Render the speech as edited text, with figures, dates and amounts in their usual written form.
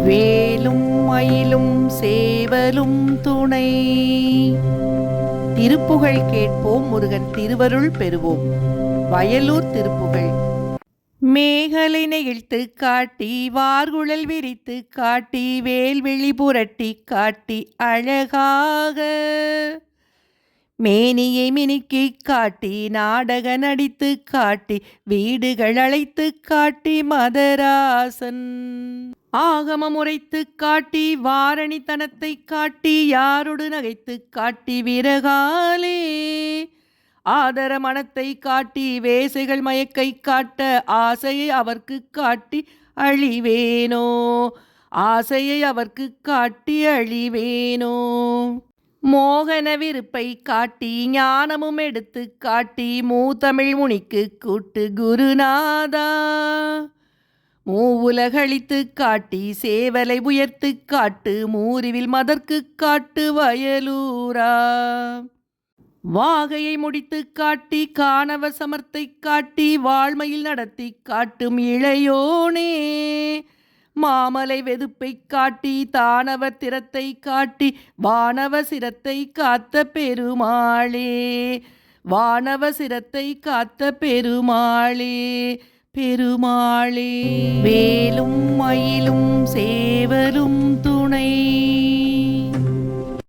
வேலும் மயிலும் சேவலும் துணை. திருப்புகழ் கேட்போம், முருகன் திருவருள் பெறுவோம். வயலூர் திருப்புகழ். மேகலை நெகிழ்த்து காட்டி வார்குழல் விரித்து காட்டி வேல்விழி புரட்டி காட்டி அழகாக மேனியை மினுக்கி காட்டி நாடக நடித்து காட்டி வீடுகள் அழைத்து காட்டி மதராசன் ஆகமம் உரைத்து காட்டி வாரணித்தனத்தை காட்டி யாரொடு நகைத்து காட்டி விரகாலே ஆதர மனத்தை காட்டி வேசைகள் மயக்கை காட்ட ஆசையை அவர்க்கு காட்டி அழிவேனோ, ஆசையை அவர்க்கு காட்டி அழிவேனோ. மோகன விருப்பை காட்டி ஞானமும் எடுத்து காட்டி மூத்தமிழ் முனிக்கு கூட்டு குருநாதா மூவுலகளித்து காட்டி சேவலை உயர்த்து காட்டு மூரிவில் மதற்கு காட்டு வயலூரா. வாகையை முடித்து காட்டி காணவ சமர்த்தை காட்டி வாழ்மையில் நடத்தி காட்டும் இளையோனே மாமலை வெதுப்பை காட்டி தானவ திறத்தை காட்டி வானவ சிரத்தை காத்த பெருமாளே, வானவ சிரத்தை காத்த பெருமாளே, பெருமாளே. வேலும் மயிலும் சேவலும் துணை.